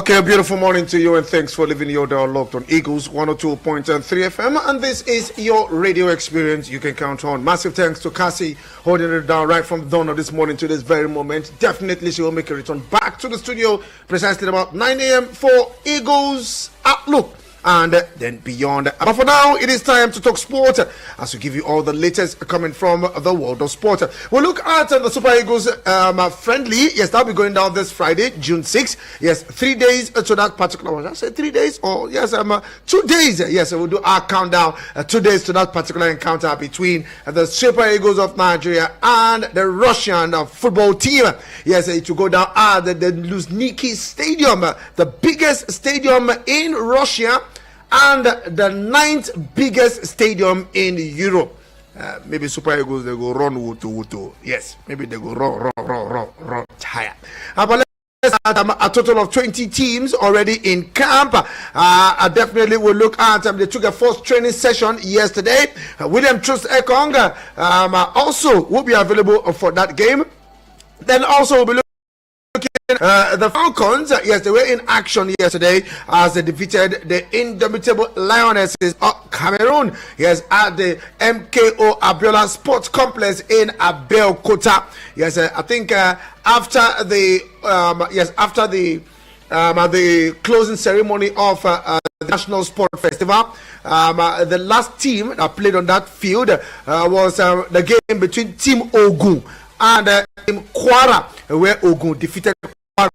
Okay, a beautiful morning to you, and thanks for leaving your dial locked on Eagles 102.3 FM. And this is your radio experience you can count on. Massive thanks to Cassie holding it down right from the dawn of this morning to this very moment. Definitely she will make a return back to the studio precisely about 9 a.m. for Eagles Outlook and then beyond. But for now, it is time to talk sport as we give you all the latest coming from the world of sport. We'll look at the Super Eagles friendly. Yes, that'll be going down this Friday, June 6th. Yes, 3 days to that particular one. I said 3 days? Or yes, 2 days. Yes, we'll do our countdown. 2 days to that particular encounter between the Super Eagles of Nigeria and the Russian football team. Yes, it will go down at the Luzhniki Stadium, the biggest stadium in Russia and the 9th biggest stadium in Europe. Maybe Super Eagles, they go run wutu. Yes, maybe they go run higher. But let's a total of 20 teams already in camp. I definitely will look at they took a first training session yesterday. William Troost Ekong also will be available for that game. Then also we'll be looking the Falcons, yes, they were in action yesterday as they defeated the indomitable Lionesses of Cameroon, yes, at the MKO Abiola Sports Complex in Abeokuta. Yes, I think after the closing ceremony of the National Sport Festival, the last team that played on that field was the game between Team Ogun and Team Kwara, where Ogun defeated Kwara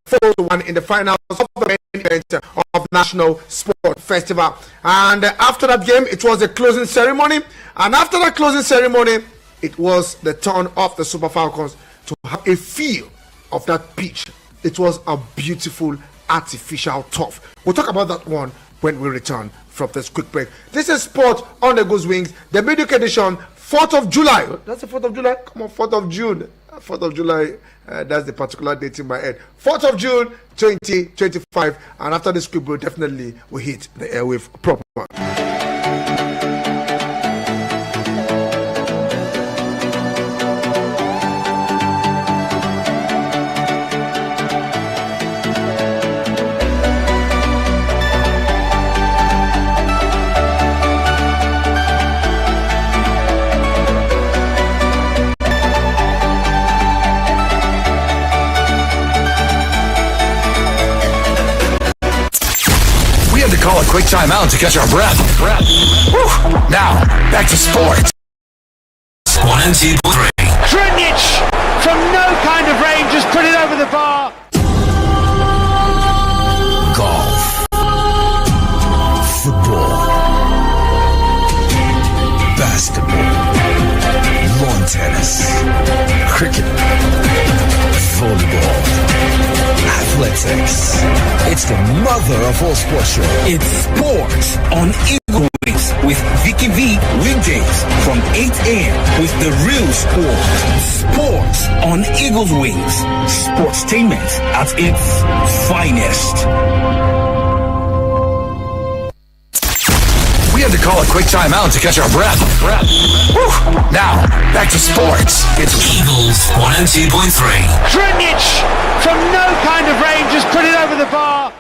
4-1 in the finals of the main event of National Sport Festival. And after that game, it was the closing ceremony. And after that closing ceremony, it was the turn of the Super Falcons to have a feel of that pitch. It was a beautiful artificial turf. We'll talk about that one when we return from this quick break. This is Sport on the Goose Wings, the midweek edition, 4th of July. That's the 4th of July? Come on, 4th of June. 4th of July, that's the particular date in my head. 4th of June, 2025. And after this quick break, definitely we hit the airwave proper. Call a quick timeout to catch our breath. Whew. Now, back to sports. 1-2-3. Trinic from no kind of range just put it over the bar. Golf. Football. Basketball. Lawn tennis. Cricket. Volleyball. Athletics. It's the mother of all sports show. It's sports on Eagle Wings with Vicky V weekdays from 8 a.m. with the real sport. Sports on Eagle's Wings. Sportstainment at its finest. We had to call a quick timeout to catch our breath. Whew. Now, back to sports. It's Eagles 102.3. Trinic from no kind of range just put it over the bar.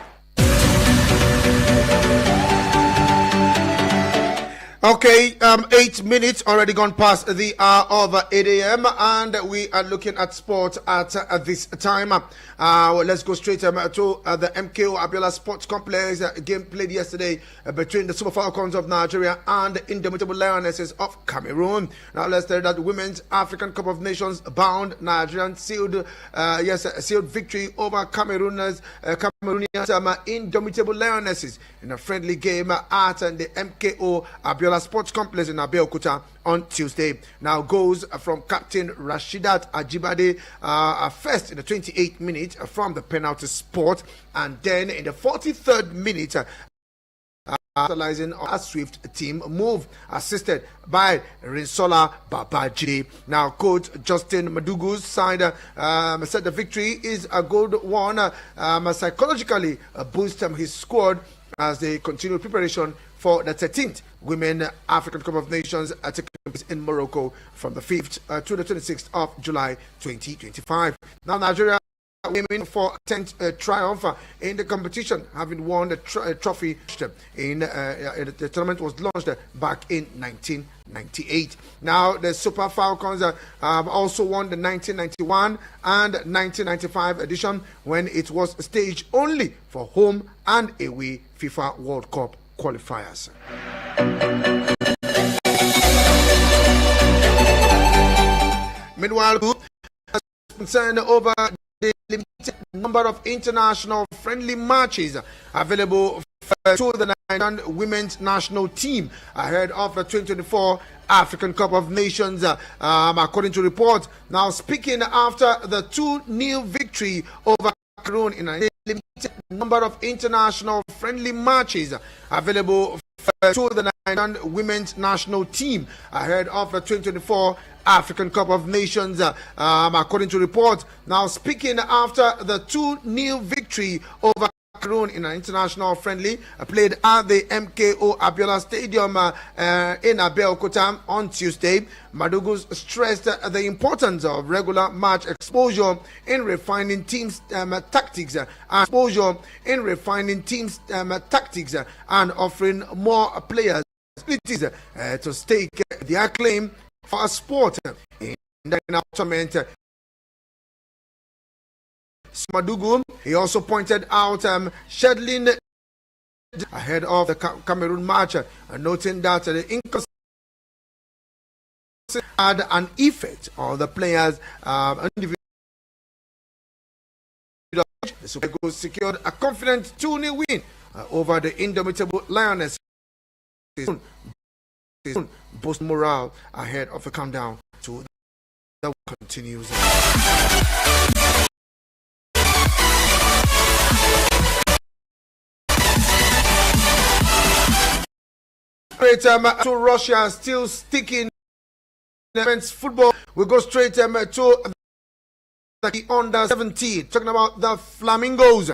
Okay, 8 minutes already gone past the hour of 8 a.m. and we are looking at sport at this time. Let's go straight to the MKO Abiola Sports Complex. Game played yesterday between the Super Falcons of Nigeria and the indomitable Lionesses of Cameroon. Now let's tell you that Women's African Cup of Nations bound Nigerian sealed victory over Cameroonians indomitable Lionesses in a friendly game at the MKO Abiola Sports Complex in Abeokuta on Tuesday. Now goes from captain Rashidat Ajibade first in the 28th minute from the penalty spot, and then in the 43rd minute capitalizing on a swift team move assisted by Rinsola Babajide. Now coach Justin Madugu's side said the victory is a good one, psychologically boost his squad as they continue preparation for the 13th Women African Cup of Nations taking place in Morocco from the 5th to the 26th of July 2025. Now Nigeria aiming for 10th triumph in the competition, having won the trophy in the tournament was launched back in 1998. Now, the Super Falcons have also won the 1991 and 1995 edition when it was staged only for home and away FIFA World Cup qualifiers. Meanwhile, concerned over the limited number of international friendly matches available to the Nigerian women's national team ahead of the 2024 African Cup of Nations, according to reports. Now, speaking after the 2-0 victory over Cameroon in a limited number of international friendly matches available to the Nigerian women's national team ahead of the 2024 African Cup of Nations, according to reports. Now, speaking after the 2-0 victory over Cameroon in an international friendly played at the MKO Abiola Stadium in Abeokuta on Tuesday, Madugu stressed the importance of regular match exposure in refining teams' tactics and offering more players opportunities to stake their claim for a sport in the tournament. Madugu, he also pointed out scheduling ahead of the Cameroon match, noting that the inconsistency had an effect on the players' individual. The Super Eagles secured a confident 2-0 win over the indomitable Lioness. Boost morale ahead of the countdown to the continues. To Russia, still sticking men's football. We go straight to the under 17. Talking about the Flamingos.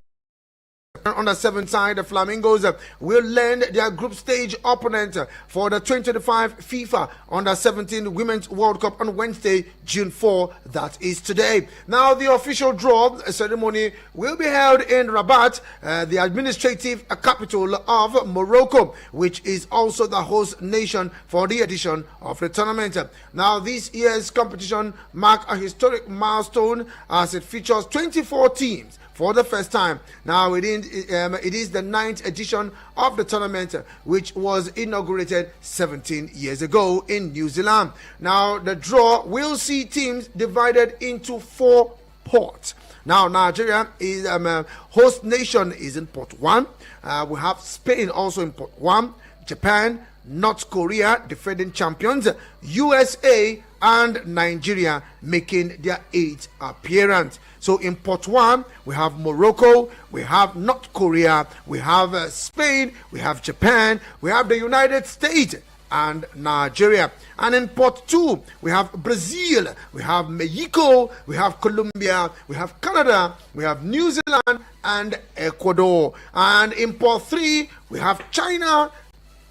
On the 7th side, the Flamingos will land their group stage opponent for the 2025 FIFA Under 17 Women's World Cup on Wednesday, June 4. That is today. Now, the official draw ceremony will be held in Rabat, the administrative capital of Morocco, which is also the host nation for the edition of the tournament. Now, this year's competition marks a historic milestone as it features 24 teams for the first time. Now, it is the 9th edition of the tournament, which was inaugurated 17 years ago in New Zealand. Now, the draw will see teams divided into 4 pots. Now, Nigeria is host nation is in pot 1. We have Spain also in pot 1. Japan, North Korea, defending champions, USA, and Nigeria making their 8th appearance. So in pot 1, we have Morocco, we have North Korea, we have Spain, we have Japan, we have the United States, and Nigeria. And in pot 2, we have Brazil, we have Mexico, we have Colombia, we have Canada, we have New Zealand, and Ecuador. And in pot 3, we have China,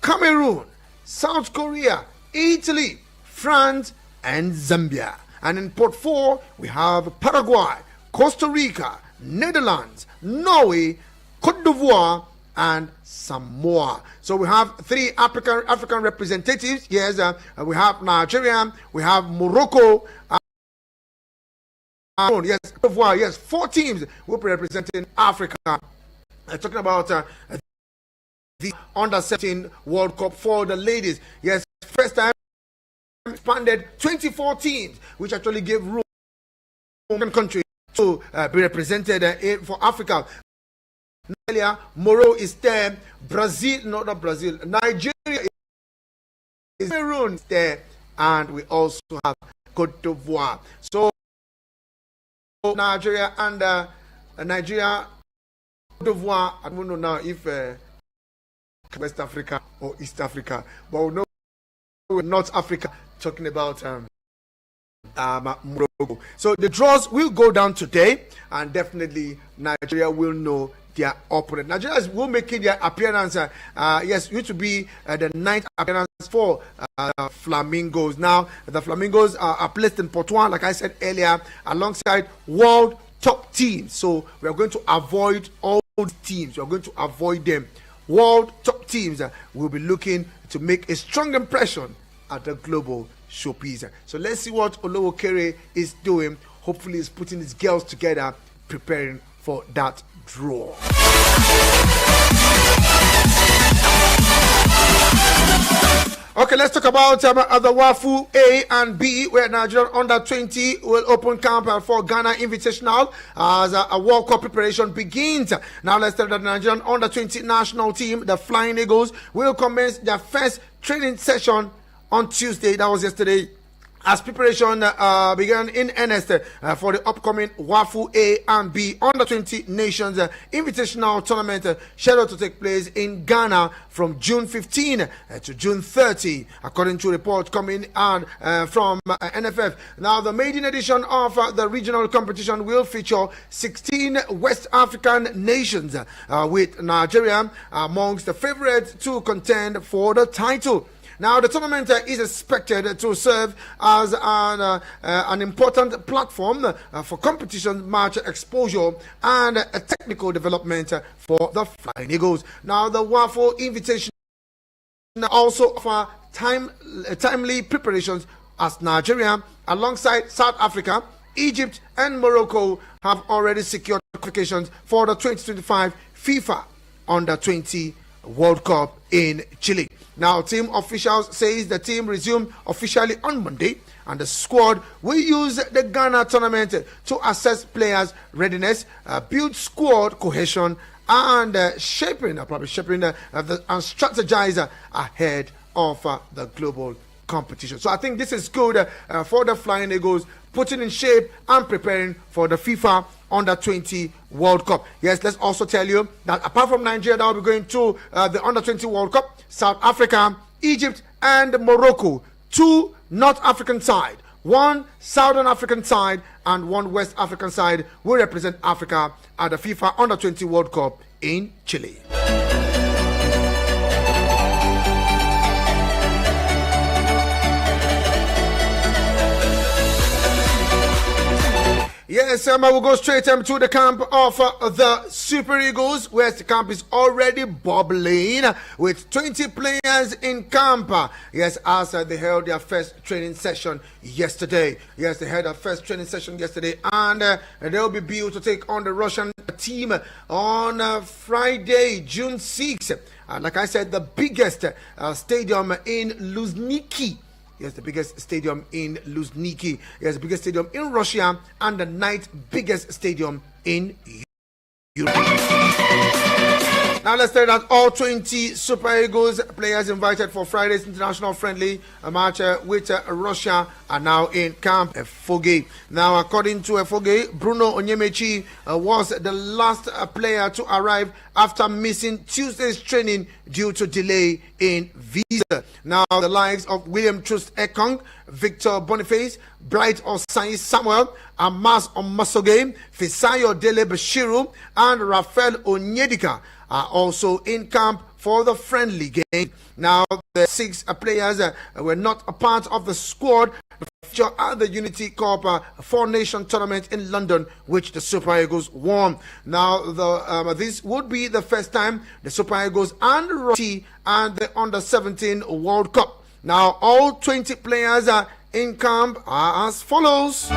Cameroon, South Korea, Italy, France, and Zambia. And in pot 4, we have Paraguay, Costa Rica, Netherlands, Norway, Cote d'Ivoire, and Samoa. So we have 3 African representatives. Yes, we have Nigeria, we have Morocco, yes, Cote d'Ivoire. Yes, 4 teams will be representing Africa. Talking about the Under 17 World Cup for the ladies. Yes, first time expanded 24 teams, which actually gave room for country to be represented for Africa. Earlier, Morocco is there, not Brazil, Nigeria is there, and we also have Cote d'Ivoire. So Nigeria and Nigeria, Cote d'Ivoire, I don't know now if West Africa or East Africa, but we know North Africa, talking about Morocco. So the draws will go down today, and definitely Nigeria will know their opponent. Nigeria will make their appearance. Yes, it to be the 9th appearance for Flamingos. Now, the Flamingos are placed in pot 1, like I said earlier, alongside World top teams. So we are going to avoid all teams. We are going to avoid them. World top teams will be looking to make a strong impression at the global showpiece. So let's see what Olowokere is doing. Hopefully he's putting his girls together, preparing for that draw. Okay, let's talk about the WAFU A and B, where Nigeria under 20 will open camp for Ghana Invitational as a World Cup preparation begins. Now let's tell the Nigerian under 20 national team, the Flying Eagles, will commence their first training session on Tuesday. That was yesterday, as preparation began in earnest for the upcoming WAFU A and B under 20 nations invitational tournament scheduled to take place in Ghana from June 15 to June 30, according to reports coming on from NFF. Now, the maiden edition of the regional competition will feature 16 West African nations, with Nigeria amongst the favorites to contend for the title. Now, the tournament is expected to serve as an important platform for competition, match exposure, and technical development for the Flying Eagles. Now, the WAFO invitation also offer timely preparations, as Nigeria, alongside South Africa, Egypt, and Morocco, have already secured qualifications for the 2025 FIFA Under 20 World Cup in Chile. Now, team officials says the team resumed officially on Monday, and the squad will use the Ghana tournament to assess players' readiness, build squad cohesion, and strategize ahead of the global competition. So I think this is good for the Flying Eagles, putting in shape and preparing for the FIFA Under 20 World Cup. Yes, let's also tell you that apart from Nigeria that will be going to the Under 20 World Cup, South Africa, Egypt, and Morocco, 2 North African side, 1 Southern African side, and 1 West African side will represent Africa at the FIFA Under 20 World Cup in Chile. Yes, we'll go straight to the camp of the Super Eagles, where the camp is already bubbling with 20 players in camp. Yes, as they held their first training session yesterday. Yes, they had their first training session yesterday, and they'll be built to take on the Russian team on Friday, June 6th. Like I said, the biggest stadium in Luzhniki. Yes, the biggest stadium in Luzhniki. Yes, the biggest stadium in Russia, and the 9th biggest stadium in Europe. Now let's tell you that all 20 Super Eagles players invited for Friday's international friendly match with Russia are now in Camp Foge. Now, according to Foge, Bruno Onyemechi was the last player to arrive after missing Tuesday's training due to delay in visa. Now, the likes of William Trust Ekong, Victor Boniface, Bright Osai Samuel, Amas Omasoge, Fisayo Dele Bashiru, and Rafael Onyedika are also in camp for the friendly game. Now, the 6 players were not a part of the squad feature at the Unity Cup 4-nation tournament in London, which the Super Eagles won. Now, this would be the first time the Super Eagles and Russia and the Under-17 World Cup. Now, all 20 players in camp are as follows.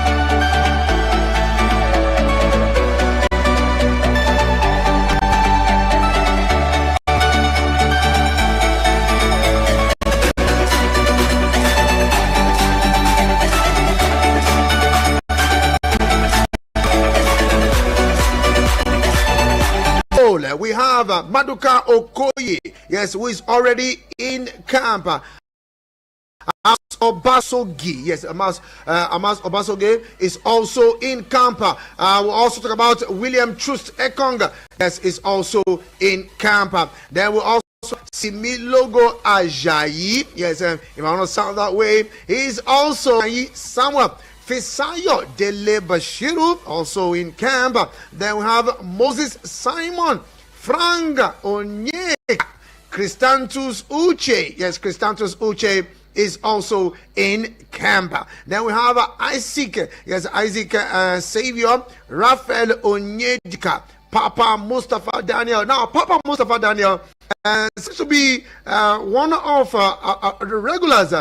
We have Maduka Okoye, yes, who is already in camp. Amas Obasogi, yes, Amas Obasogi is also in camp. We'll also talk about William Trust Ekong, yes, is also in camp. Then we'll also Similogo Ajayi, yes, if I want to sound that way, he's also Samuel. Fisayo Dele Bashiru also in camp. Then we have Moses Simon, Frank Onyeka, Christantus Uche. Yes, Christantus Uche is also in camp. Then we have Isaac Savior, Raphael Onyedika, Papa Mustafa Daniel. Now, Papa Mustafa Daniel seems to be one of the regulars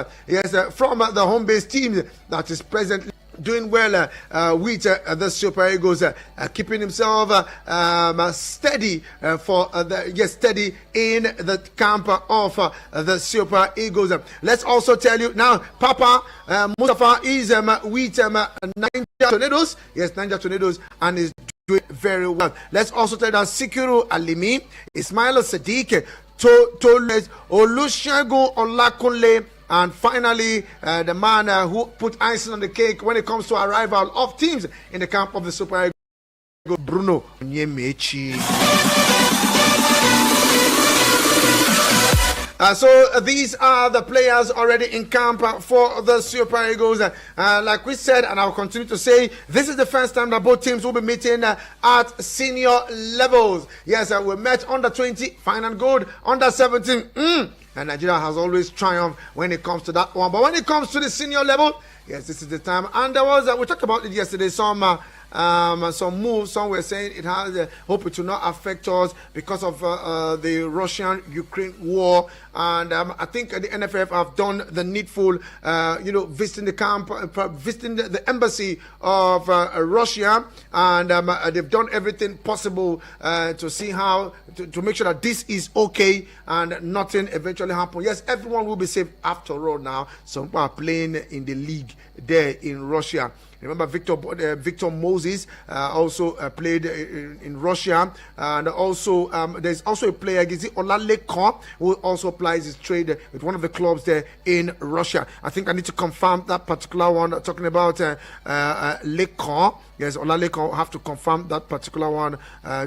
from the home base team that is presently doing well with the Super Eagles, keeping himself steady steady in the camp of the Super Eagles. Let's also tell you now, Papa Mustafa is with Niger Tornadoes. Yes, Niger Tornadoes, and is doing very well. Let's also tell you that Sikiru Alimi, Ismail Sadiq, Toles Olusegun Olakunle, and finally, the man who put icing on the cake when it comes to arrival of teams in the camp of the Super Eagles, Bruno Onyemechi. So these are the players already in camp for the Super Eagles. Like we said, and I'll continue to say, this is the first time that both teams will be meeting at senior levels. Yes, we met under 20, fine and good. Under 17, and Nigeria has always triumphed when it comes to that one. But when it comes to the senior level, yes, this is the time. And there was, we talked about it yesterday, some moves. Some were saying it has hope it will not affect us because of the Russian-Ukraine war. And I think the NFF have done the needful, visiting the camp, visiting the embassy of Russia, and they've done everything possible to see how to make sure that this is okay and nothing eventually happen. Yes, everyone will be safe after all. Now, some people are playing in the league there in Russia. Remember, Victor Moses also played in Russia, and also there's also a player, Olaleko, who also applies his trade with one of the clubs there in Russia. I think I need to confirm that particular one. Talking about Leko, yes, Olaleko, have to confirm that particular one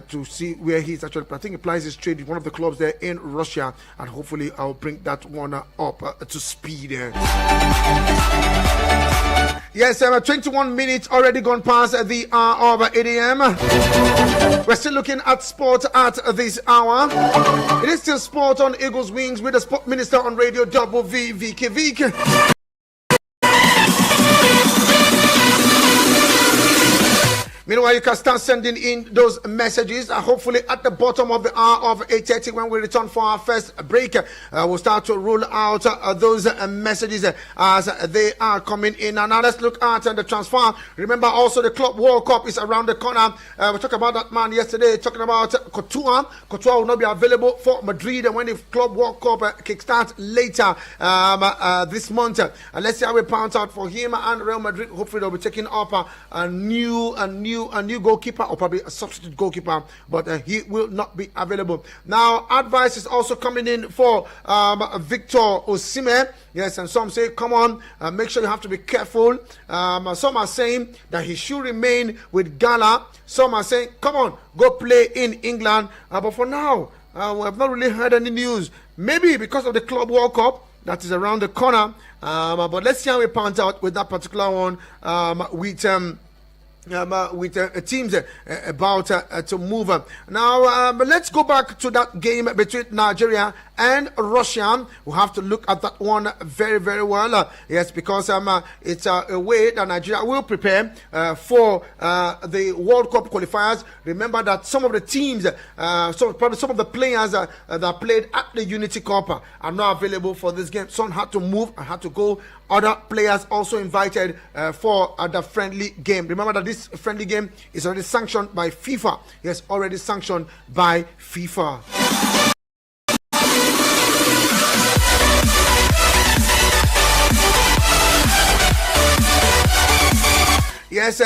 to see where he's actually. I think he applies his trade with one of the clubs there in Russia, and hopefully I'll bring that one up to speed. Yes, 21 minutes already gone past the hour of 8 a.m. We're still looking at sport at this hour. It is still sport on Eagles Wings with the sport minister on radio, Double V, Vicky Vick. Meanwhile, you can start sending in those messages. Hopefully, at the bottom of the hour of 8:30, when we return for our first break, we'll start to roll out those messages as they are coming in. And now let's look at the transfer. Remember, also the Club World Cup is around the corner. We talked about that man yesterday, talking about Couture. Couture will not be available for Madrid when the Club World Cup kickstarts later this month. Let's see how we pound out for him and Real Madrid. Hopefully, they'll be taking up a new goalkeeper, or probably a substitute goalkeeper, but he will not be available. Now, advice is also coming in for Victor Osimhen. Yes, and some say, come on, make sure you have to be careful. Some are saying that he should remain with Ghana. Some are saying, come on, go play in England. But for now, we have not really heard any news. Maybe because of the Club World Cup that is around the corner. But let's see how we pound out with that particular one with teams about to move. Now, but let's go back to that game between Nigeria and Russia. We have to look at that one very, very well. Yes, because it's a way that Nigeria will prepare for the World Cup qualifiers. Remember that some of the teams, probably some of the players that played at the Unity Cup are not available for this game. Some had to move and had to go. Other players also invited for the friendly game. Remember that this friendly game is already sanctioned by FIFA. Yes, already sanctioned by FIFA. Yes,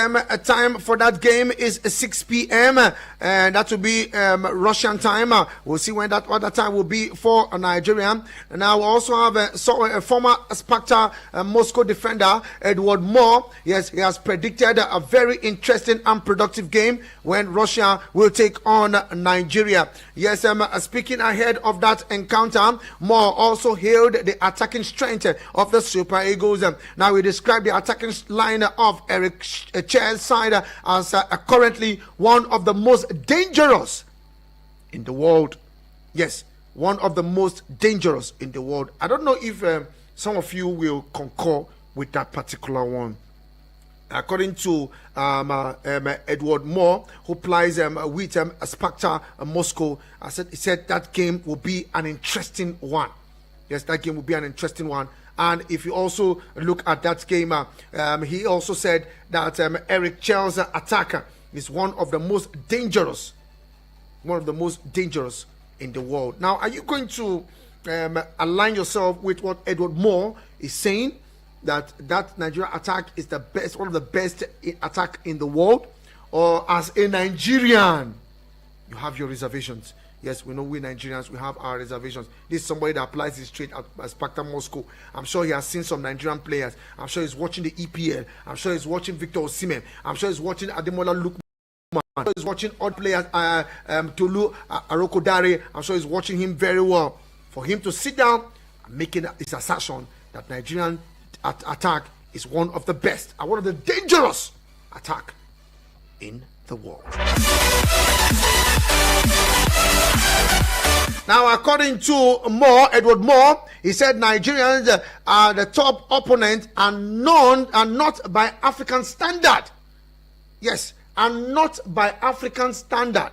time for that game is 6 p.m. and that will be Russian time. We'll see when that other time will be for Nigeria. Now we also have a former Sparta Moscow defender, Edward Moore. Yes, he has predicted a very interesting and productive game when Russia will take on Nigeria. Yes, speaking ahead of that encounter, Moore also hailed the attacking strength of the Super Eagles. Now we describe the attacking line of Eric Chair's side as currently one of the most dangerous in the world. Yes, one of the most dangerous in the world. I don't know if some of you will concur with that particular one. According to Edward Moore, who plays with Sparta Moscow, he said that game will be an interesting one. Yes, that game will be an interesting one. And if you also look at that game, he also said that Eric Chell's attacker is one of the most dangerous in the world. Now, are you going to align yourself with what Edward Moore is saying, that Nigeria attack is the best, one of the best attack in the world? Or as a Nigerian, you have your reservations? Yes, we know we Nigerians, we have our reservations. This is somebody that applies his trade at Sparta Moscow. I'm sure he has seen some Nigerian players. I'm sure he's watching the EPL. I'm sure he's watching Victor Osimhen. I'm sure he's watching Ademola Lookman. I'm sure he's watching odd players, Tolu Arokodare. I'm sure he's watching him very well. For him to sit down and making his assertion that Nigerian attack is one of the best and one of the dangerous attack in the world. Now, according to Edward Moore, he said Nigerians are the top opponent and not by African standard. Yes, and not by African standard,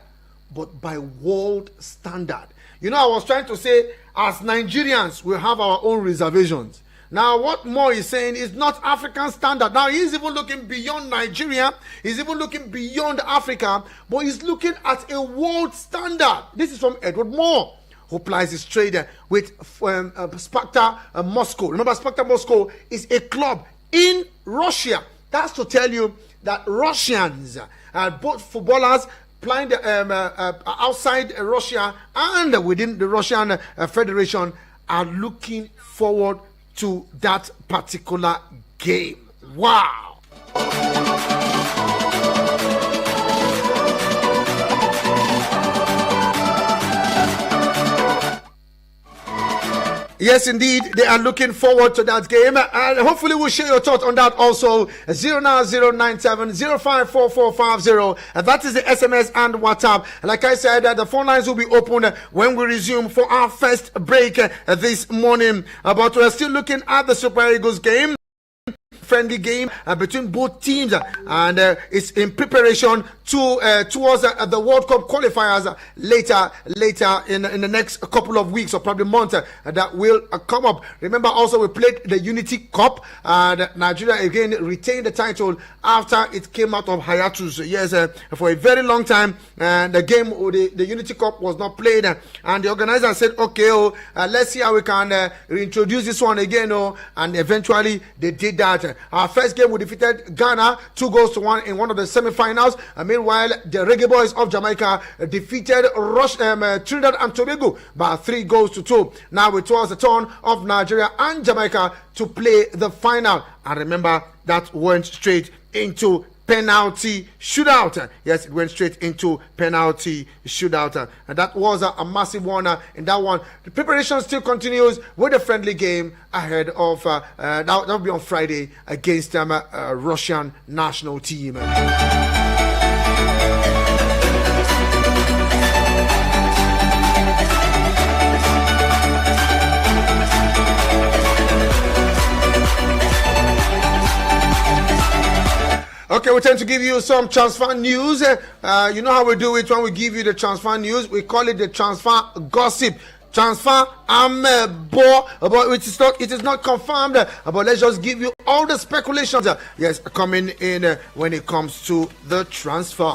but by world standard. You know, I was trying to say, as Nigerians, we have our own reservations. Now, what Moore is saying is not African standard. Now, he's even looking beyond Nigeria. He's even looking beyond Africa, but he's looking at a world standard. This is from Edward Moore, who plies his trade with Sparta Moscow. Remember, Sparta Moscow is a club in Russia. That's to tell you that Russians, both footballers playing outside Russia and within the Russian Federation, are looking forward to that particular game. Wow. Yes, indeed, they are looking forward to that game, and hopefully we'll share your thoughts on that also. 09097054450, and that is the SMS and WhatsApp. Like I said, the phone lines will be open when we resume for our first break this morning. But we're still looking at the Super Eagles game. Friendly game between both teams, and it's in preparation towards the World Cup qualifiers later in the next couple of weeks or probably months that will come up. Remember, also we played the Unity Cup, and Nigeria again retained the title after it came out of hiatus. Yes, for a very long time, the game, the Unity Cup was not played, and the organizer said, okay, let's see how we can reintroduce this one again, and eventually they did that. Our first game, we defeated Ghana 2-1 in one of the semi-finals. Meanwhile, the Reggae Boys of Jamaica defeated Trinidad and Tobago by 3-2. Now it was the turn of Nigeria and Jamaica to play the final. And remember, that went straight into penalty shootout. Yes, it went straight into penalty shootout, and that was a massive one in that one. The preparation still continues with a friendly game ahead of that will be on Friday against Russian national team. Okay, we tend to give you some transfer news. You know how we do it when we give you the transfer news. We call it the transfer gossip. Transfer but it is not confirmed. But let's just give you all the speculations. Yes, coming in when it comes to the transfer.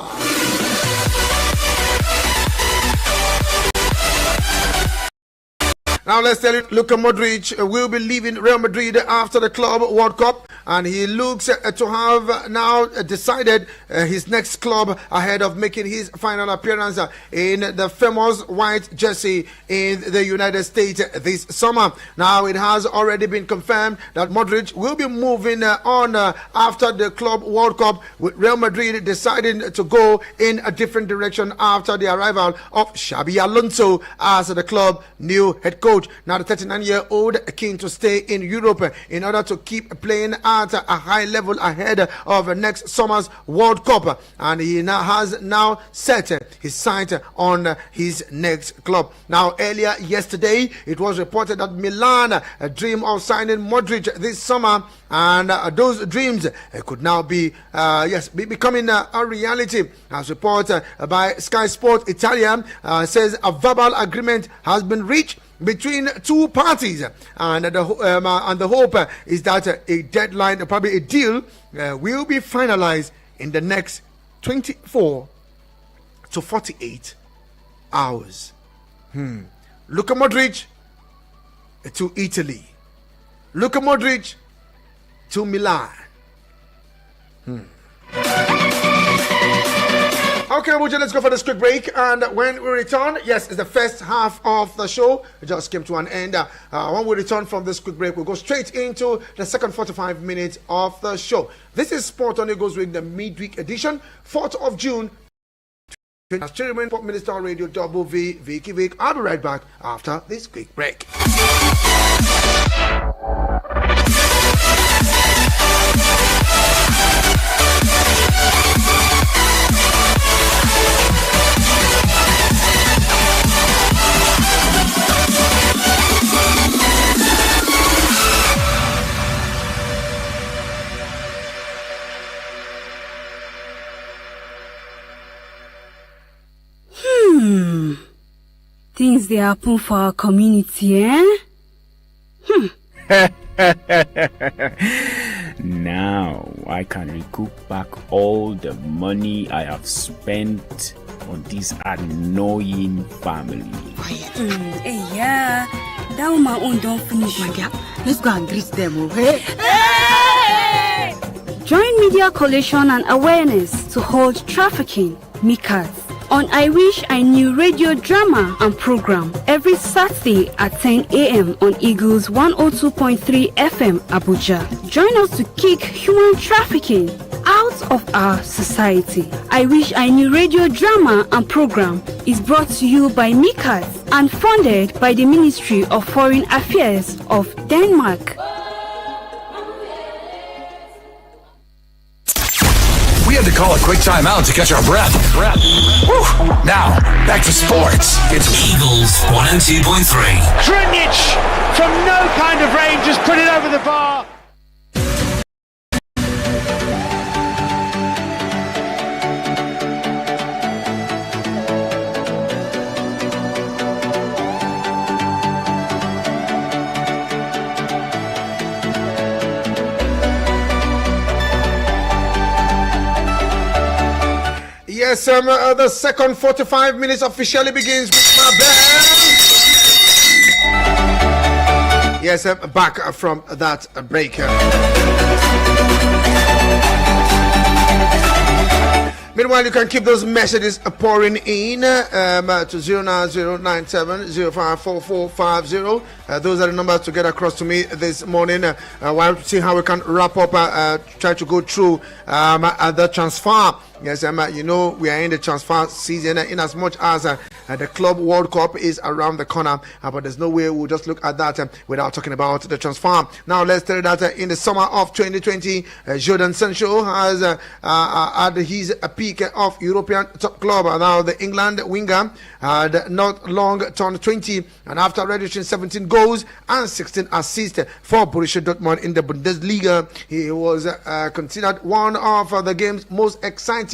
Now let's tell you, Luka Modric will be leaving Real Madrid after the Club World Cup, and he looks to have now decided his next club ahead of making his final appearance in the famous white jersey in the United States this summer. Now it has already been confirmed that Modric will be moving on after the Club World Cup, with Real Madrid deciding to go in a different direction after the arrival of Xabi Alonso as the club new head coach. coach. Now the 39-year-old keen to stay in Europe in order to keep playing at a high level ahead of next summer's World Cup, and he now has set his sight on his next club. Now earlier yesterday it was reported that Milan dream of signing Modric this summer, and those dreams could now be becoming a reality. As reported by Sky Sport Italia says a verbal agreement has been reached between two parties, and the hope is that a deadline, probably a deal, will be finalized in the next 24 to 48 hours. Luka Modric to Italy. Luka Modric to Milan. Okay, Abuja, let's go for this quick break. And when we return, yes, it's the first half of the show. It just came to an end. When we return from this quick break, we'll go straight into the second 45 minutes of the show. This is Sport on Eagles Week, the midweek edition, 4th of June. As Chairman for Minister on Radio W, Vicky Vick. I'll be right back after this quick break. Things they happen for our community, eh? Now I can recoup back all the money I have spent on this annoying family. Hey, yeah, that woman own don't finish. My dear, let's go and greet them, okay? Hey! Join Media Coalition and Awareness to hold trafficking, MICAS, on I Wish I Knew radio drama and program every Saturday at 10 a.m. on Eagles 102.3 FM Abuja. Join us to kick human trafficking out of our society. I Wish I Knew radio drama and program is brought to you by MICAS and funded by the Ministry of Foreign Affairs of Denmark. We had to call a quick timeout to catch our breath. Whew. Now, back to sports. It's Eagles 102.3. Krunic from no kind of range just put it over the bar. Yes, the second 45 minutes officially begins with my band. Yes, back from that break. Meanwhile, you can keep those messages pouring in to 09097054450. Those are the numbers to get across to me this morning. While see how we can wrap up, try to go through the transfer. Yes, you know, we are in the transfer season in as much as the Club World Cup is around the corner, but there's no way we'll just look at that without talking about the transfer. Now, let's tell you that in the summer of 2020, Jordan Sancho has had his peak of European top club. Now, the England winger had not long turned 20, and after registering 17 goals and 16 assists for Borussia Dortmund in the Bundesliga, he was considered one of the game's most exciting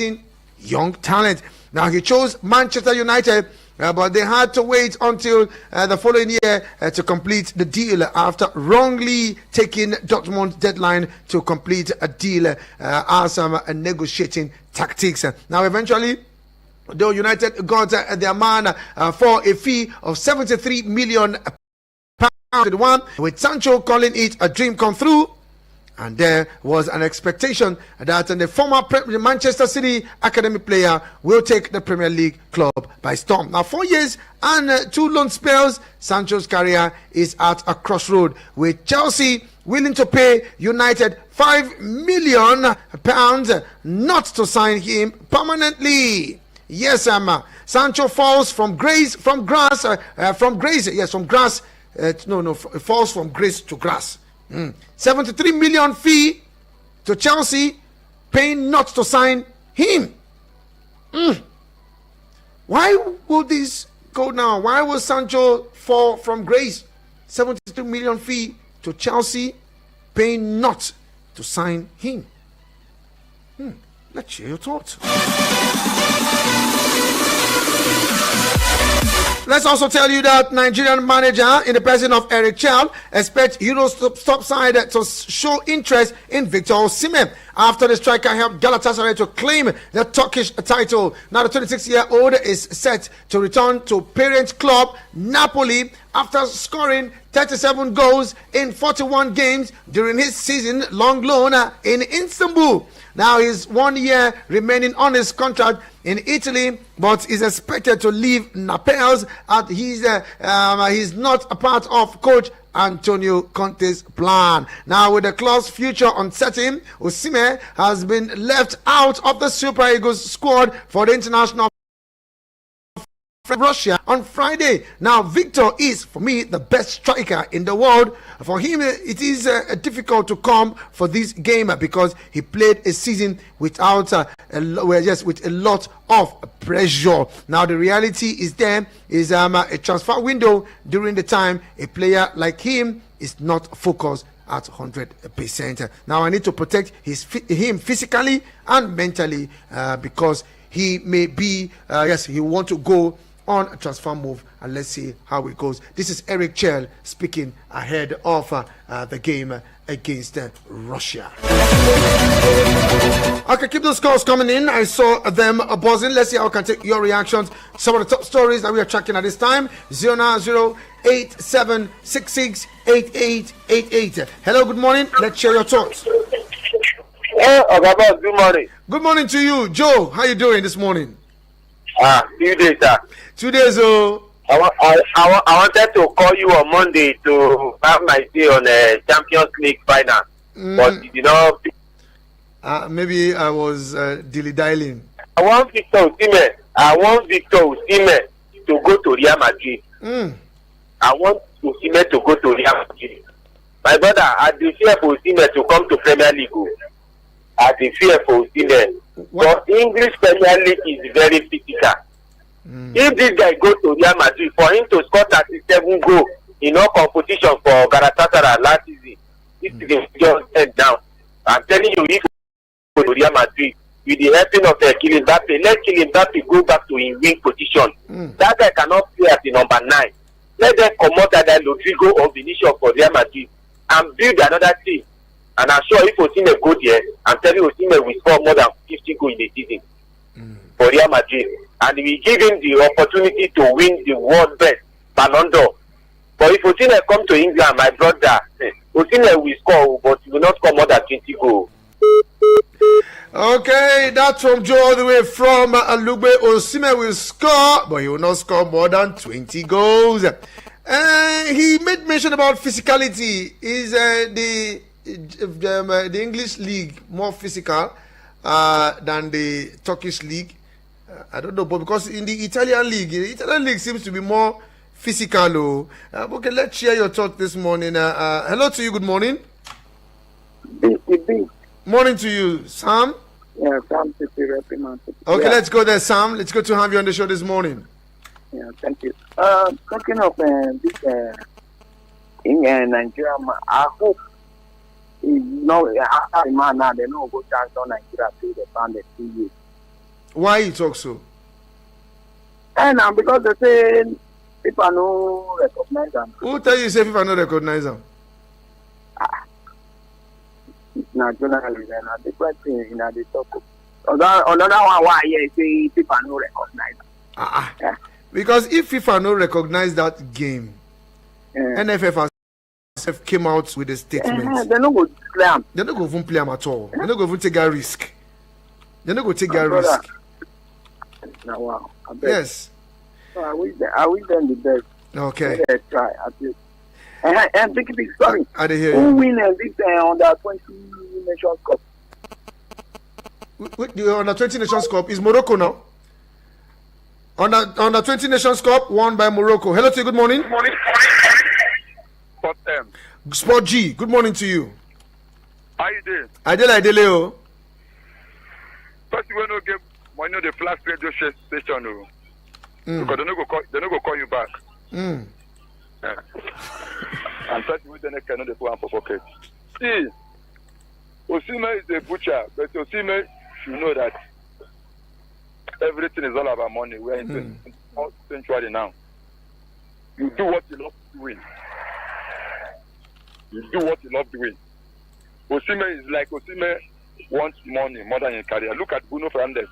young talent. Now he chose Manchester United, but they had to wait until the following year to complete the deal after wrongly taking Dortmund's deadline to complete a deal as negotiating tactics. Now eventually, though, United got their man for a fee of 73 million pounds, with Sancho calling it a dream come true. And there was an expectation that the former Manchester City academy player will take the Premier League club by storm. Now, 4 years and 2 loan spells, Sancho's career is at a crossroad, with Chelsea willing to pay United £5 million not to sign him permanently. Yes, Sancho falls from grace falls from grace to grass. 73 million fee to Chelsea, paying not to sign him. Why will this go now? Why will Sancho fall from grace? 72 million fee to Chelsea, paying not to sign him. Let's hear your thoughts. Let's also tell you that Nigerian manager in the person of Eric Chell expects Euro's top side to show interest in Victor Osimhen after the striker helped Galatasaray to claim the Turkish title. Now the 26-year-old is set to return to parent club Napoli after scoring 37 goals in 41 games during his season-long loan in Istanbul. Now he's 1 year remaining on his contract in Italy, but is expected to leave Naples as he's not a part of coach Antonio Conte's plan. Now with the club's future uncertain, Osimhen has been left out of the Super Eagles squad for the international Russia on Friday. Now Victor is, for me, the best striker in the world. For him, it is difficult to come for this game because he played a season without with a lot of pressure. Now the reality is there is a transfer window during the time a player like him is not focused at 100%. Now I need to protect him physically and mentally because he may be he want to go on a transfer move, and let's see how it goes. This is Eric Chell speaking ahead of the game against Russia. Okay, keep those calls coming in. I saw them buzzing. Let's see how I can take your reactions. Some of the top stories that we are tracking at this time. 09087668888. Hello, good morning. Let's share your thoughts. Good morning. Good morning to you, Joe. How you doing this morning? Few days, sir. 2 days, oh. I wanted to call you on Monday to have my say on the Champions League final, but you know. Maybe I was dilly-dallying. I want Victor Osimhen to go to Real Madrid. I want Osimhen to go to Real Madrid. My brother, I dey fear for Osimhen to come to Premier League. I dey fear for Osimhen. But English Premier League is very physical. If this guy goes to Real Madrid, for him to score 37 goals in all competition for Galatasaray last season, this is just head down. I'm telling you, if you go to Real Madrid with the helping of Kylian Mbappe, let Kylian Mbappe go back to his wing position. That guy cannot play as the number 9. Let them come out that Rodrigo or Vinicius for Real Madrid and build another team. And I'm sure if Osimhen go there, I'm telling you, Osimhen will score more than 50 goals in the season for Real Madrid. And we give him the opportunity to win the world best Ballon d'Or. But if Osimhen come to England, my brother, Osimhen will score, but he will not score more than 20 goals. Okay, that's from Joe all the way from Alugbe. Osimhen will score, but he will not score more than 20 goals. He made mention about physicality. Is the English league more physical than the Turkish league? I don't know, but because in the Italian league seems to be more physical. Okay, let's share your thought this morning. Hello to you. Good morning. Morning to you, Sam. Yeah, Sam. Okay, let's go there, Sam. Let's go to have you on the show this morning. Yeah, thank you. Talking of this in Nigeria, I hope after the man now they no go chance on Nigeria to the band the 2 years. Why you talk so? And because they say people no recognize them. Who tell you say people no recognize them? It's not journalism and a different thing in the talk. Another one why say people no recognize them. Yeah. Because if FIFA no recognize that game, NFF has came out with a statement. They no go play them. They no go even play them at all. They no go even take a risk. They no go take a risk. Now, wow. Yes. So I wish them the best. Okay. They try at least. And Vicky, sorry. I didn't hear Who you. win this under 20 Nations Cup? The under 20 Nations Cup is Morocco now. Under 20 Nations Cup won by Morocco. Hello to you. Good morning. Sport M. Sport G, good morning to you. How you doing? Adele. First, you will not give money to the flash radio station, no. Because they no go call you back. And first, you will cannot put on for pocket. See, Osimhen is a butcher, but Osimhen should know that everything is all about money. We are in the century now. You do what you love doing. You do what you love doing. Osimhen is like Osimhen wants money more than in career. Look at Bruno Fernandes.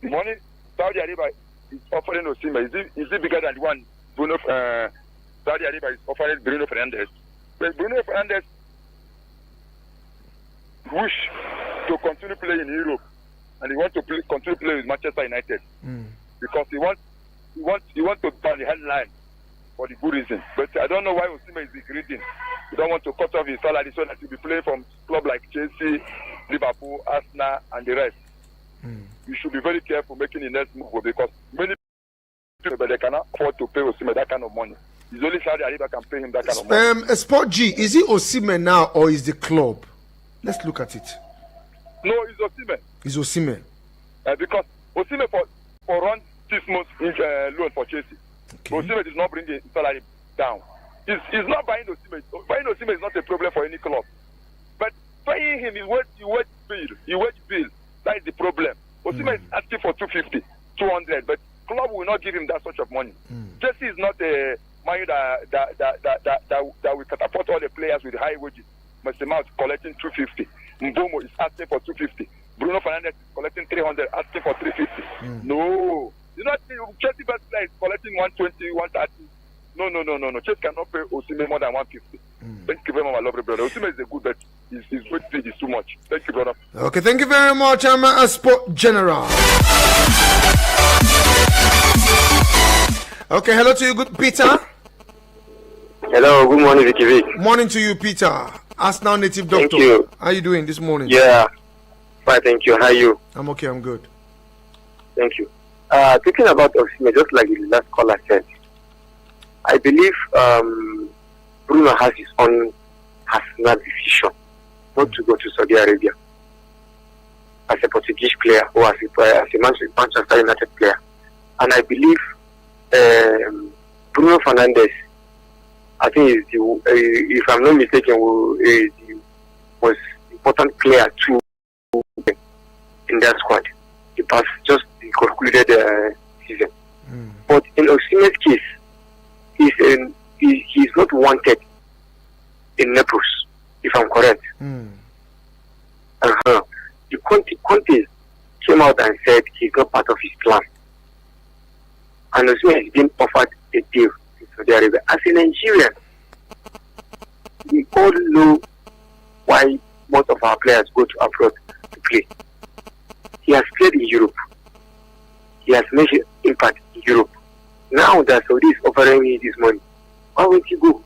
The money Saudi Arabia is offering Osimhen is it bigger than the one Saudi Arabia is offering Bruno Fernandes? But Bruno Fernandes wish to continue playing in Europe, and he wants to continue playing with Manchester United because he wants to turn the headline for the good reason. But I don't know why Osimhen is greedy. He don't want to cut off his salary so that he'll be playing from clubs like Chelsea, Liverpool, Arsenal, and the rest. You should be very careful making the next move because many people but they cannot afford to pay Osimhen that kind of money. It's only Saudi Arabia can pay him that kind of money. Sport G, is it Osimhen now or is the club? Let's look at it. No, it's Osimhen. It's Osimhen. Because Osimhen for run 6 months loan for Chelsea. Okay. Osimhen is not bringing his salary down. He's not buying Osimhen. Buying Osimhen is not a problem for any club. But paying him is what you wage bill. That is the problem. Osimhen is asking for 250, 200, but club will not give him that sort of money. Chelsea is not a money that will catapult all the players with high wages. Messi is collecting 250. Mbomo is asking for 250. Bruno Fernandes is collecting 300, asking for 350. No. You know, Chelsea best player is collecting 120, 130. No. Chelsea cannot pay Osimhen more than 150. Thank you very much, my lovely brother. Osimhen is a good bet. His weight speed is too much. Thank you, brother. Okay, thank you very much. I'm a Sport General. Okay, hello to you, good Peter. Hello, good morning, Vicky. Morning to you, Peter. Arsenal native doctor. Thank you. How are you doing this morning? Yeah, fine, thank you. How are you? I'm okay, I'm good. Thank you. Talking about Osimhen, just like the last caller said, I believe Bruno has his own personal decision not to go to Saudi Arabia as a Portuguese player or as a Manchester United player. And I believe Bruno Fernandes, I think is if I'm not mistaken, is the most important player too in that squad. He passed just the concluded season. But in Osimhen's case, he's not wanted in Naples, if I'm correct. The Conte came out and said he's not part of his plan. And Osimhen has been offered a deal in Saudi Arabia. As a Nigerian, we all know why most of our players go to abroad to play. He has played in Europe. He has made an impact in Europe. Now that Saudi is offering me this money, why won't he go?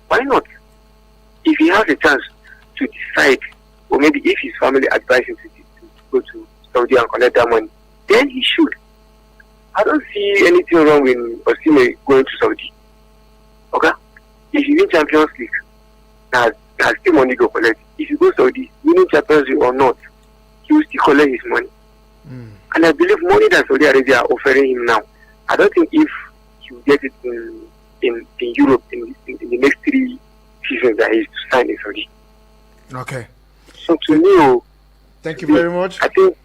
Why not? If he has a chance to decide, or maybe if his family advises him to go to Saudi and collect that money, then he should. I don't see anything wrong with Osimhen going to Saudi. Okay? If you win Champions League, there's still money to collect. If you go Saudi, winning Champions League or not, he will still collect his money. And I believe money that Saudi Arabia are offering him now, I don't think if he will get it in Europe in the next 3 seasons that he's to sign in Saudi. Okay. So to me, thank you very much. I think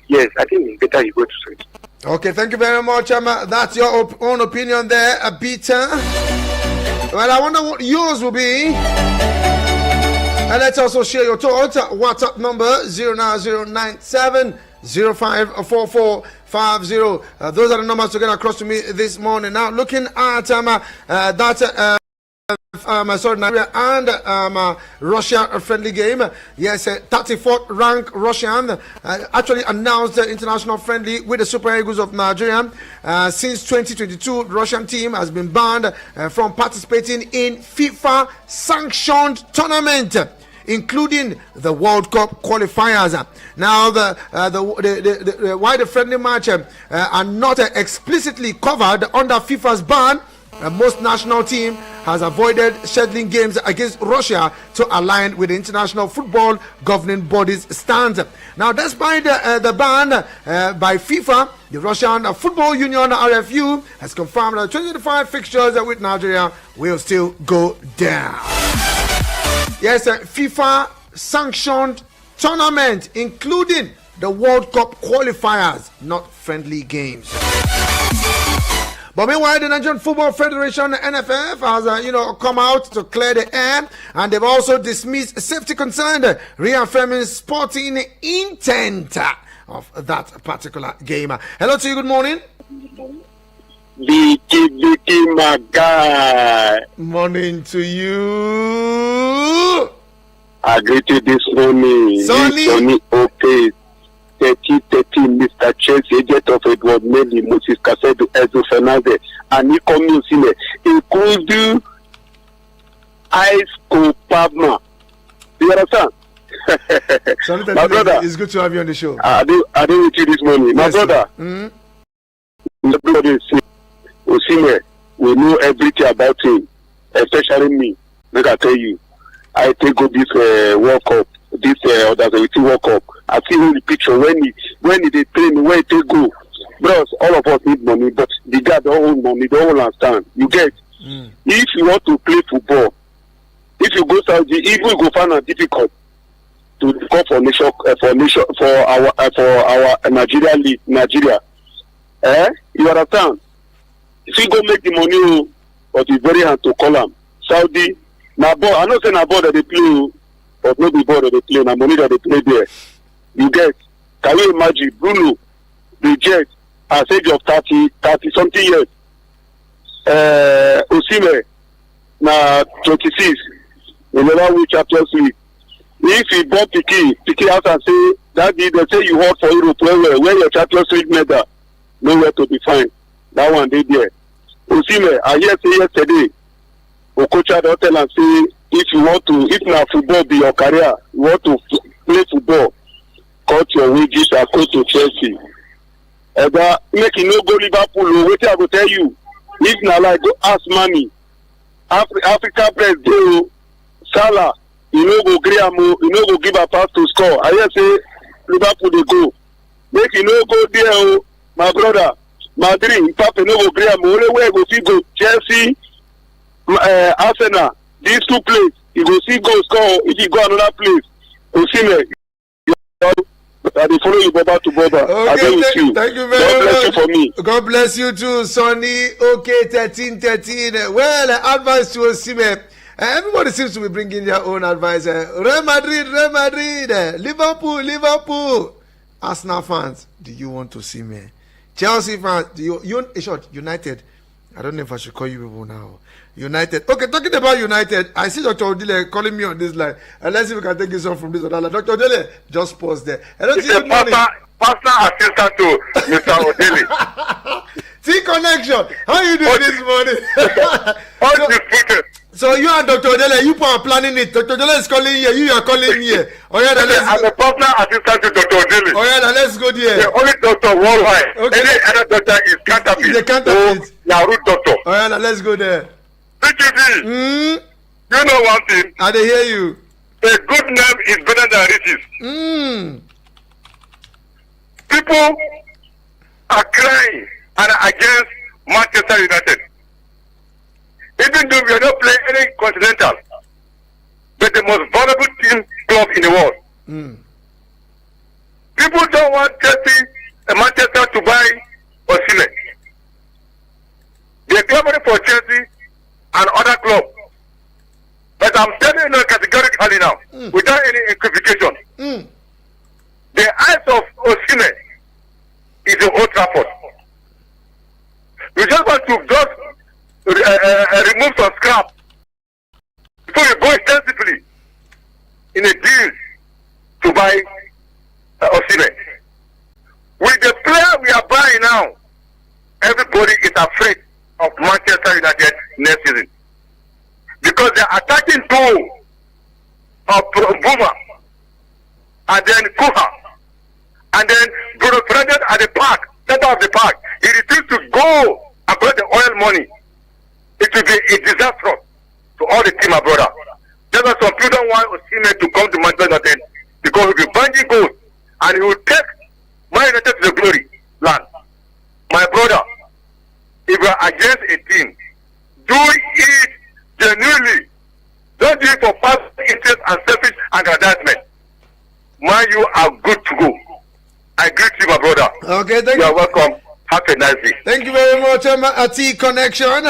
it's better you go to Saudi. Okay, thank you very much. That's your own opinion there, Peter. Well, I wonder what yours will be. And let's also share your thoughts. WhatsApp number 09097 054450. Those are the numbers to get across to me this morning. Now, looking at Nigeria and Russia friendly game. Yes, 34th ranked Russian actually announced the international friendly with the Super Eagles of Nigeria. Since 2022, the Russian team has been banned from participating in FIFA sanctioned tournament, including the World Cup qualifiers. Now, why the friendly match are not explicitly covered under FIFA's ban most national team has avoided scheduling games against Russia to align with the international football governing body's stance. Now, despite the ban by FIFA, the Russian Football Union RFU has confirmed that 2025 fixtures with Nigeria will still go down. Yes, FIFA sanctioned tournament, including the World Cup qualifiers, not friendly games. But meanwhile, the Nigerian Football Federation, NFF, has come out to clear the air, and they've also dismissed safety concern, reaffirming sporting intent of that particular game. Hello to you. Good morning. Vicky, my guy. Morning to you. I greet you this morning. Sonny, okay. 30, Mr. Chelsea, agent of Edward Mendy, Moses Casedo, Ezo Fernandez, and Nico Musile, including Ice Copama. Do you understand? My brother, it's good to have you on the show. I did with you this morning. My brother, everybody say, Osime, we know everything about him, especially me. Like I tell you, I take go this World Cup, this World Cup. I see the picture when he they train, where he go. Bros, all of us need money, but the guy don't own money, don't understand. You get? If you want to play football, if you go Saudi, even you go find it difficult to go for our Nigeria league, Nigeria. You understand? If you go make the money, but it's very hard to call them. Saudi, now ball. I know say na ball that they play, but not the ball that they play. Na money that they play there. You get? Can you imagine Bruno, the Jet, at age of 30 something years? Osime, na 26. They never win Champions League. If he bought Vicky out and say that they say you hold for Europe, where your Champions League medal, nowhere to be found. That one they there. Osime, I hear say yesterday, Okocha don't tell and say if now football be your career, you want to play football, cut your wages and go to Chelsea. Make you no go Liverpool. Wait, I will tell you. If now like go ask money, Africa press do Salah, you know go Graham, you know go give a pass to score. I hear say Liverpool they go. Make you no go there, my brother. Madrid, Mbappe no go Graham. Only way go see go Chelsea, Arsenal. These two places, you go see go score. If you go another place, you see me. I will follow you Boba to Boba. Okay, with you. Thank you very God much. bless you for me. God bless you too, Sonny. Okay, 13. Well, advice to Osime. Everybody seems to be bringing their own advice. Real Madrid, Liverpool. Arsenal fans, do you want to see me? Chelsea fans, do you United? I don't know if I should call you people now. United. Okay, talking about United, I see Dr. Odile calling me on this line. Let's see if we can take this on from this other line. Dr. Odile, just pause there. Hello, it's a personal assistant to Mr. Odile. T Connection, how you doing this morning? So you and Dr. Odile, you are planning it. Dr. Odile is calling here, you are calling here. Oh yeah, I'm a personal assistant to Dr. Odile. Oh yeah, let's go there. The only doctor worldwide. Okay. Any other doctor is counterfeit. It's a counterfeit. Root doctor. Oh yeah, let's go there. PGB, you know one thing? I dey hear you. A good name is better than riches. People are crying and against Manchester United. Even though we are not playing any continental, but the most valuable team club in the world. People don't want Chelsea and Manchester to buy Osimhen. They are clamoring for Chelsea and other clubs. But I'm telling you categorically now, without any equivocation, the eyes of Osimhen is in Old Trafford. We just want to remove some scrap before we go extensively in a deal to buy Osimhen. With the player we are buying now, everybody is afraid of Manchester United next season. Because they are attacking two of Buma and then Kuha and then Bruno Fernandes at the park, center of the park. He refused to go and collect the oil money it will be a disaster to all the team, my brother. There are some people don't want Osimhen to come to Manchester United because he'll be banging goals and he will take Man United to the glory land. My brother, if you are against a team, do it genuinely. Don't do it for personal interest and selfish aggrandizement. Man, you are good to go. I greet you, my brother. Okay, thank you. You are welcome. Have a nice day. Thank you very much, T Connection.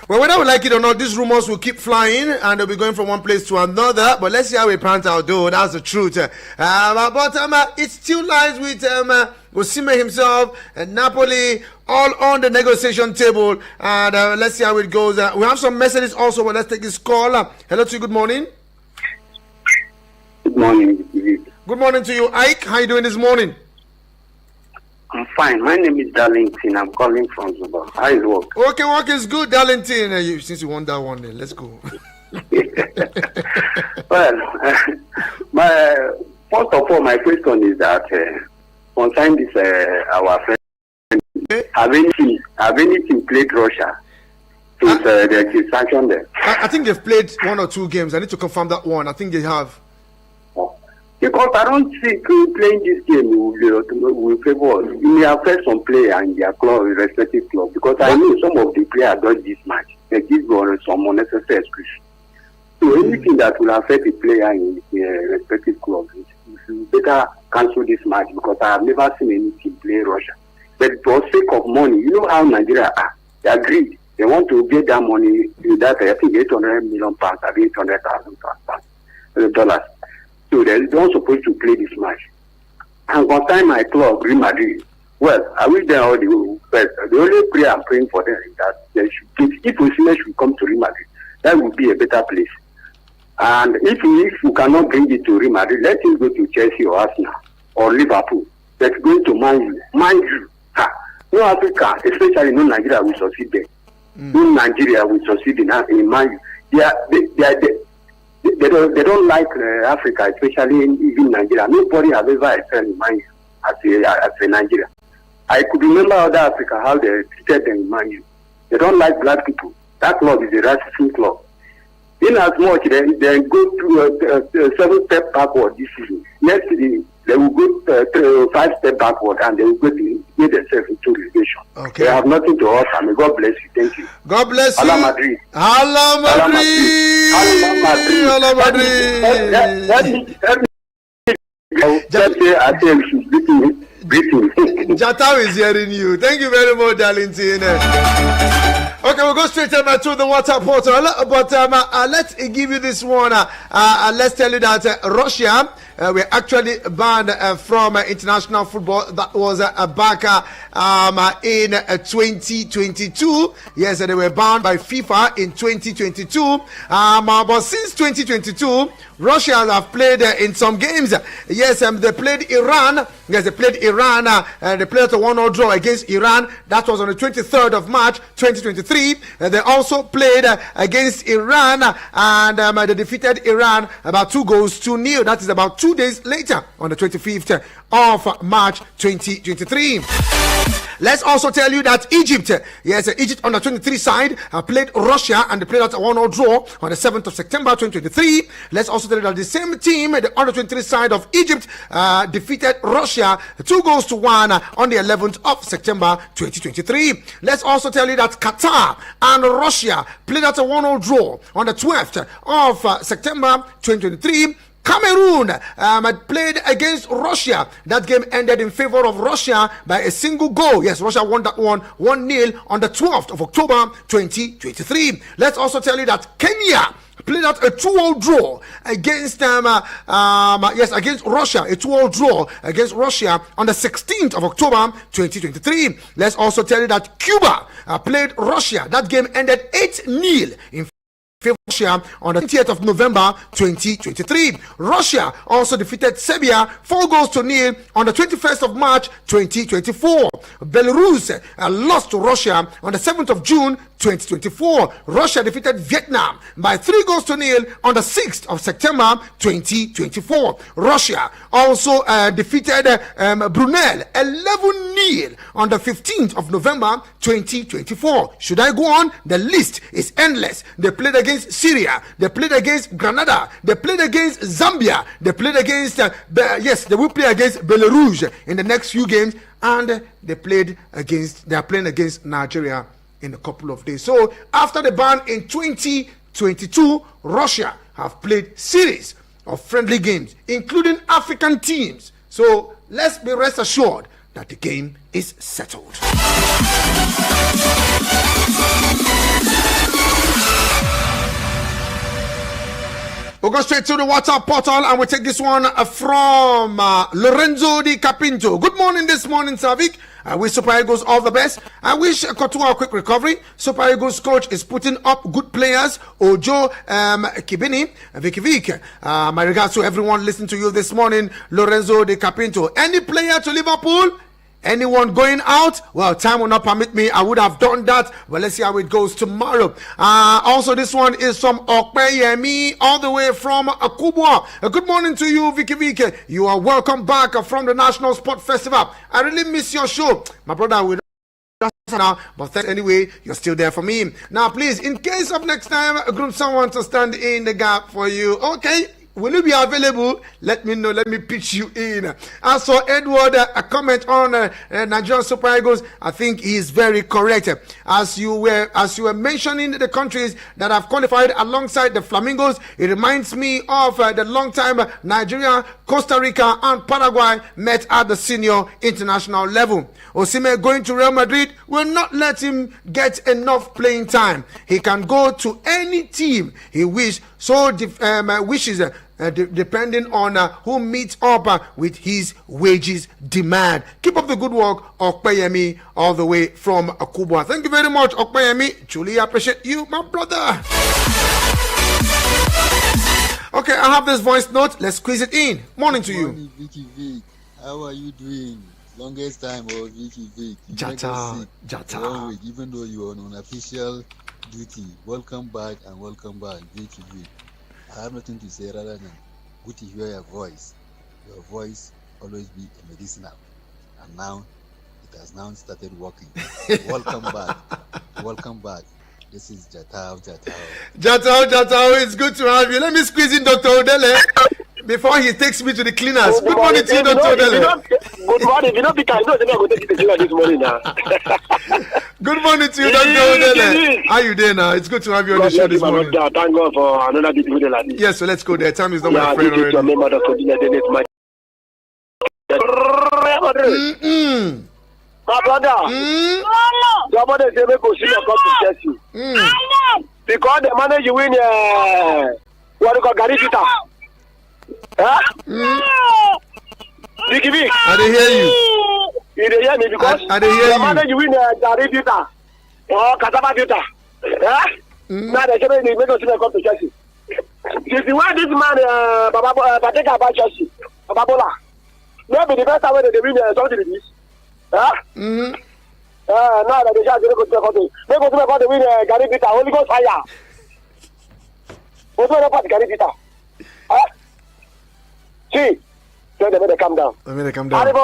Well, whether we like it or not, these rumors will keep flying and they'll be going from one place to another. But let's see how it pans out, though. That's the truth. But it still lies with Osimhen himself and Napoli all on the negotiation table. And let's see how it goes. We have some messages also, but let's take this call. Hello to you. Good morning. Good morning. Good morning to you, Ike. How you doing this morning? I'm fine. My name is Darlington. I'm calling from Zuba. How is work? Okay, work is good, Darlington. Since you won that one, then let's go. Well, first of all, my question is that concerning this, our friend, have any team played Russia since there is sanction there? I think they've played one or two games. I need to confirm that one. I think they have. Because I don't think playing this game will favor. You may affect some player and their club, respective club. Because I know some of the players done this match. They give some unnecessary excuse. So anything that will affect the player in respective club, you better cancel this match because I have never seen any team play Russia. But for sake of money, you know how Nigeria are. They agreed. They want to get that money. That I think 800 million pounds, or 800,000 dollars. So they're not supposed to play this match. And concerning my club, Real Madrid, well, I wish them all the best. The only prayer I'm praying for them is that they should get, if Osimhen should come to Real Madrid, that would be a better place. And if you cannot bring it to Real Madrid, let him go to Chelsea or Arsenal or Liverpool. That's going to Man U. Man U. No Africa, especially no Nigeria, will succeed there. No Nigeria will succeed in Man U. They don't like Africa, especially even Nigeria. Nobody has ever excelled in Man U as a Nigeria. I could remember other Africa how they treated them in Man U. They don't like black people. That club is a racist club. In as much they go to 7 steps backward this season. Next season they will go 5 steps backward and they will go to get themselves into relegation. Okay. They have nothing to offer. May God bless you. Thank you. God bless you. Hala Madrid. Hala Madrid. Hala Madrid. Let me just say I think we should beat him. Jatau is hearing you. Thank you very much, Darlington. Okay, we'll go straight to the water portal. But let's give you this one. Let's tell you that Russia were actually banned from international football. That was back in 2022. Yes, they were banned by FIFA in 2022. But since 2022, Russia have played in some games. Yes, they played Iran. Yes, they played Iran. They played a 1-0 draw against Iran. That was on the 23rd of March, 2023. They also played against Iran, and they defeated Iran about 2-0. That is about 2 days later, on the 25th of March, 2023. Let's also tell you that Egypt, yes, Egypt on the 23 side played Russia and they played out a 1-0 draw on the 7th of September 2023. Let's also tell you that the same team, the under 23 side of Egypt, defeated Russia 2-1 on the 11th of September 2023. Let's also tell you that Qatar and Russia played out a 1-0 draw on the 12th of September 2023. Cameroon played against Russia. That game ended in favor of Russia by a single goal. Yes, Russia won that one 1-0 on the 12th of October 2023. Let's also tell you that Kenya played out a 2-0 draw against against Russia. A 2-0 draw against Russia on the 16th of October 2023. Let's also tell you that Cuba played Russia. That game ended 8-0 in favor Russia on the 20th of November 2023. Russia also defeated Serbia 4-0 on the 21st of March 2024. Belarus lost to Russia on the 7th of June 2024. Russia defeated Vietnam by 3-0 on the 6th of September 2024. Russia also defeated Brunei 11-0 on the 15th of November 2024. Should I go on? The list is endless. They played against Syria, they played against Grenada, they played against Zambia, they played against they will play against Belarus in the next few games, and they are playing against Nigeria in a couple of days. So after the ban in 2022, Russia have played series of friendly games, including African teams. So let's be rest assured that the game is settled. We'll go straight to the WhatsApp portal and we'll take this one from Lorenzo Di Capinto. Good morning this morning, Savik. I wish Super Eagles all the best. I wish Kotua a quick recovery. Super Eagles coach is putting up good players. Ojo Kibini, Vicky Vick. My regards to everyone listening to you this morning, Lorenzo Di Capinto. Any player to Liverpool? Anyone going out? Well, time will not permit me. I would have done that, but let's see how it goes tomorrow. Also, this one is from Okpeyemi, all the way from Akubwa. Good morning to you, Vicky Vicky. You are welcome back from the National Sport Festival. I really miss your show. My brother will now, but thanks anyway, you're still there for me. Now, please, in case of next time, group someone to stand in the gap for you. Okay. Will you be available? Let me know. Let me pitch you in. As for Edward, a comment on Nigerian Super Eagles, I think he is very correct. As you were mentioning the countries that have qualified alongside the Flamingos, it reminds me of the long time Nigeria, Costa Rica, and Paraguay met at the senior international level. Osimhen going to Real Madrid will not let him get enough playing time. He can go to any team he wishes. Depending on who meets up with his wages demand. Keep up the good work, Okpeyemi, all the way from Akubwa. Thank you very much, Okpeyemi. Truly appreciate you, my brother. Okay, I have this voice note. Let's squeeze it in. Morning to you. Morning, Vicky Vick. How are you doing? Longest time, Vicky Vick. Jata. Even though you are on unofficial duty. Welcome back, Vicky Vick. I have nothing to say rather than good to hear your voice. Your voice always be medicinal. And now, it has now started working. Welcome back. This is Jatao. Jatao, it's good to have you. Let me squeeze in Dr. Odele before he takes me to the cleaners. Good morning to you, Dr. Odele. Good morning. You know, because I know I'm going to take the cleaner this morning now. Good morning to you, Dr. Odele. How are you there now? It's good to have you on the show this morning. Thank God for another beautiful day like this. Yes, so let's go there. Time is not my friend already. My brother, somebody say we go see the cup to Chelsea. Because the manager win what do you call Garifita? Vicky Vick. I didn't hear you. You didn't hear me because I didn't hear the manager win Garifita or Catabafita. Now they say we make us see the cup to Chelsea. If you want this man, Bateka about Chelsea, Babola, maybe the best way they win something like this. Now that they shall go to the country. They go to the country with Garifita, Holy Ghost fire. What's the part Garifita? See, tell them to calm down. Let me calm down. And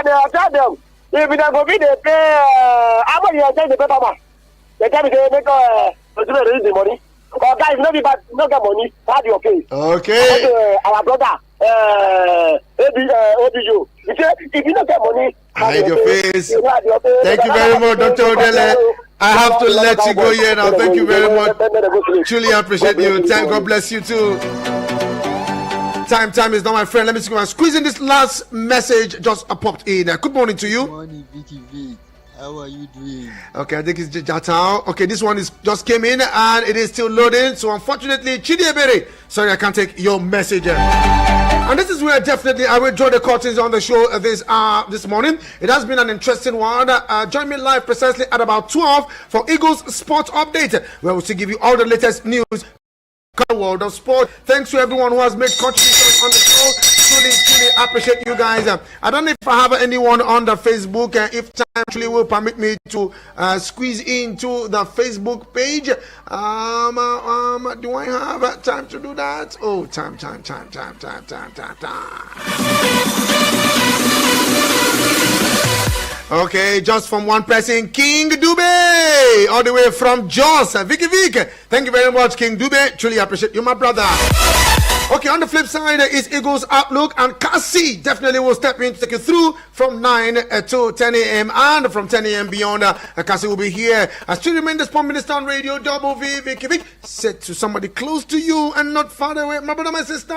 I tell them, if they go be the pay, how much you take the paper man? They tell me they make release the money. But guys, no get money. Have your face. Okay. Our brother, OBU. If you don't get money, hide your face. Thank you very much, Dr. Odele. I have to let you go here now. Thank you very much. Truly appreciate you. God bless you too. Time is not my friend. Let me see. I'm squeezing this last message just popped in. Good morning to you. Good morning, Vicky Vick. How are you doing? Okay, I think it's Jatao. Okay, this one is just came in and it is still loading. So unfortunately, Chidi Ebere, sorry, I can't take your message. And this is where definitely I will draw the curtains on the show this morning. It has been an interesting one. Join me live precisely at about 12 for Eagles Sports Update, where we'll give you all the latest news. World of sport. Thanks to everyone who has made contributions on the show. Truly appreciate you guys. I don't know if I have anyone on the Facebook. If time actually will permit me to squeeze into the Facebook page. Do I have time to do that? Oh, time. Okay, just from one person, King Dube, all the way from Jos, Vicky Vick. Thank you very much, King Dube. Truly appreciate you, my brother. Okay, on the flip side is Eagles Outlook, and Cassie definitely will step in to take you through from 9 to 10 a.m. and from 10 a.m. beyond. Cassie will be here. I still remain the Sport Minister on Radio Double V, Vicky Vick. Said to somebody close to you and not far away, my brother, my sister.